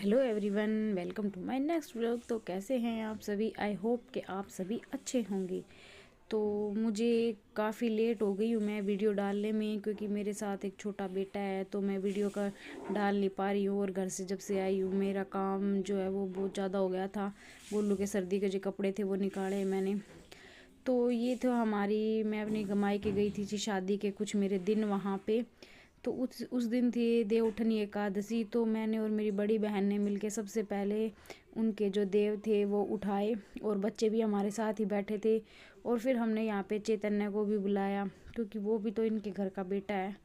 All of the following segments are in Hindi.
Hello everyone, welcome to my next vlog. तो कैसे हैं आप सभी? आई होप कि आप सभी अच्छे होंगे। तो मुझे काफ़ी लेट हो गई हूँ मैं वीडियो डालने में, क्योंकि मेरे साथ एक छोटा बेटा है तो मैं वीडियो का डाल नहीं पा रही हूँ। और घर से जब से आई हूँ मेरा काम जो है वो बहुत ज़्यादा हो गया था। गोलू के सर्दी के जो कपड़े थे वो निकाले मैंने। तो ये तो मैं अपनी कमाई के गई थी शादी के कुछ मेरे दिन वहाँ पे। तो उस दिन थी देवउठनी एकादशी। तो मैंने और मेरी बड़ी बहन ने मिलके सबसे पहले उनके जो देव थे वो उठाए, और बच्चे भी हमारे साथ ही बैठे थे। और फिर हमने यहाँ पे चैतन्य को भी बुलाया, क्योंकि वो भी तो इनके घर का बेटा है।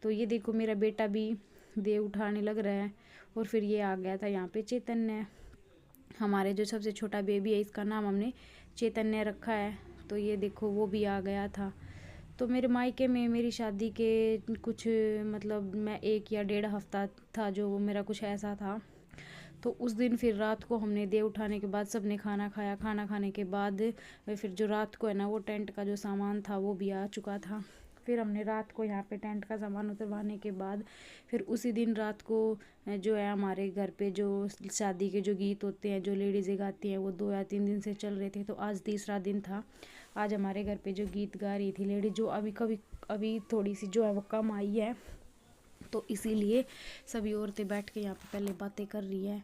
तो ये देखो मेरा बेटा भी देव उठाने लग रहा है। और फिर ये आ गया था यहाँ पे चैतन्य, हमारे जो सबसे छोटा बेबी है, इसका नाम हमने चैतन्य रखा है। तो ये देखो वो भी आ गया था। तो मेरे मायके में मेरी शादी के कुछ मैं 1 या 1.5 हफ्ता था जो वो मेरा कुछ ऐसा था। तो उस दिन फिर रात को हमने देव उठाने के बाद सबने खाना खाया। खाना खाने के बाद फिर जो रात को है ना, वो टेंट का जो सामान था वो भी आ चुका था। फिर हमने रात को यहाँ पे टेंट का सामान उतरवाने के बाद फिर उसी दिन रात को जो है हमारे घर पे जो शादी के जो गीत होते हैं जो लेडीज़ें गाती हैं वो 2 या 3 दिन से चल रहे थे। तो आज तीसरा दिन था। आज हमारे घर पे जो गीत गा रही थी लेडी, जो अभी थोड़ी सी जो है वो कम आई है, तो इसीलिए सभी औरतें बैठ के यहाँ पे पहले बातें कर रही है।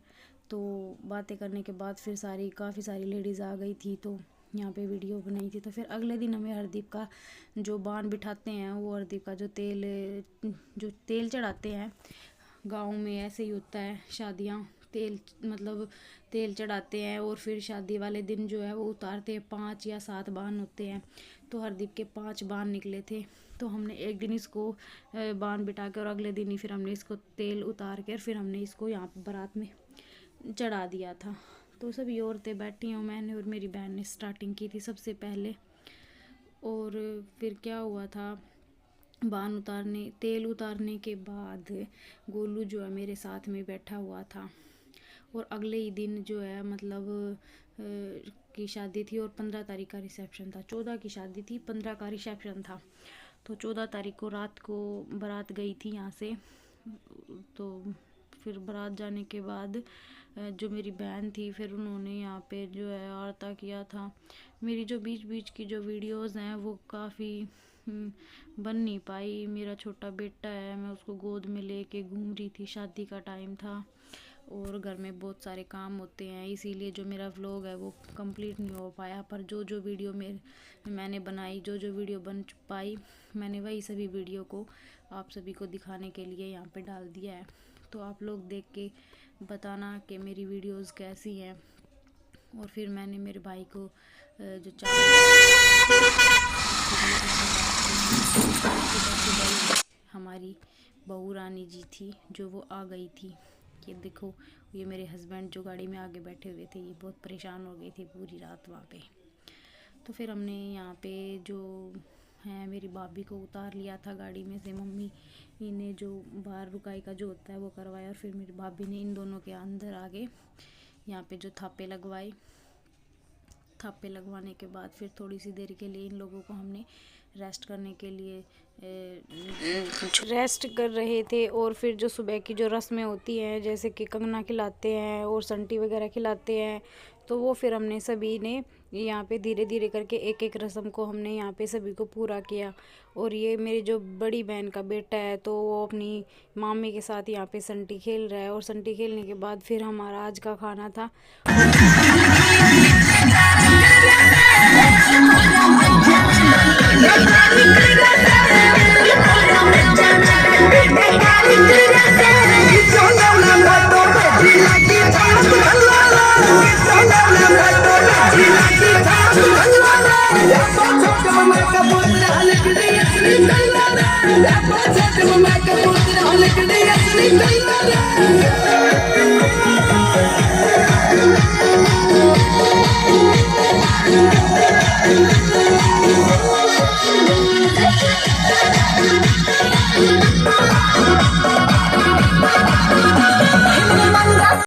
तो बातें करने के बाद फिर काफ़ी सारी लेडीज़ आ गई थी, तो यहाँ पे वीडियो बनाई थी। तो फिर अगले दिन हमें हरदीप का जो बाण बिठाते हैं, वो हरदीप का जो तेल चढ़ाते हैं। गाँव में ऐसे ही होता है, शादियाँ तेल चढ़ाते हैं और फिर शादी वाले दिन जो है वो उतारते हैं। 5 या 7 बाण होते हैं, तो हरदीप के 5 बाण निकले थे। तो हमने एक दिन इसको बाण बिठा के और अगले दिन ही फिर हमने इसको तेल उतार के फिर हमने इसको यहाँ पर बारात में चढ़ा दिया था। तो सभी औरतें बैठी हैं, मैंने और मेरी बहन ने स्टार्टिंग की थी सबसे पहले। और फिर क्या हुआ था, तेल उतारने के बाद गोलू जो है मेरे साथ में बैठा हुआ था। और अगले ही दिन जो है की शादी थी और 15 तारीख का रिसेप्शन था। 14 की शादी थी, 15 का रिसेप्शन था। तो 14 तारीख को रात को बारात गई थी यहाँ से। तो फिर बारात जाने के बाद जो मेरी बहन थी फिर उन्होंने यहाँ पे जो है आरता किया था। मेरी जो बीच बीच की जो वीडियोस हैं वो काफ़ी बन नहीं पाई। मेरा छोटा बेटा है, मैं उसको गोद में लेके घूम रही थी, शादी का टाइम था और घर में बहुत सारे काम होते हैं, इसीलिए जो मेरा व्लॉग है वो कंप्लीट नहीं हो पाया। पर जो वीडियो मैंने बनाई, जो वीडियो बन पाई, मैंने वही सभी वीडियो को आप सभी को दिखाने के लिए यहाँ पे डाल दिया है। तो आप लोग देख के बताना कि मेरी वीडियोस कैसी हैं। और फिर मैंने मेरे भाई को जो हमारी बहू रानी जी थी जो वो आ गई थी। ये देखो, ये मेरे हस्बैंड जो गाड़ी में आगे बैठे हुए थे, ये बहुत परेशान हो गए थे पूरी रात वहाँ पे। तो फिर हमने यहाँ पे जो है मेरी भाभी को उतार लिया था गाड़ी में से। मम्मी ने जो बाहर रुकाई का जो होता है वो करवाया, और फिर मेरी भाभी ने इन दोनों के अंदर आगे यहाँ पे जो थापे लगवाए। थापे लगवाने के बाद फिर थोड़ी सी देर के लिए इन लोगों को हमने रेस्ट करने के लिए रेस्ट कर रहे थे। और फिर जो सुबह की जो रस्में होती हैं, जैसे कि कंगना खिलाते हैं और संटी वगैरह खिलाते हैं, तो वो फिर हमने सभी ने यहाँ पे धीरे धीरे करके एक एक रस्म को हमने यहाँ पे सभी को पूरा किया। और ये मेरी जो बड़ी बहन का बेटा है, तो वो अपनी मामी के साथ यहाँ पे संटी खेल रहा है। और संटी खेलने के बाद फिर हमारा आज का खाना था।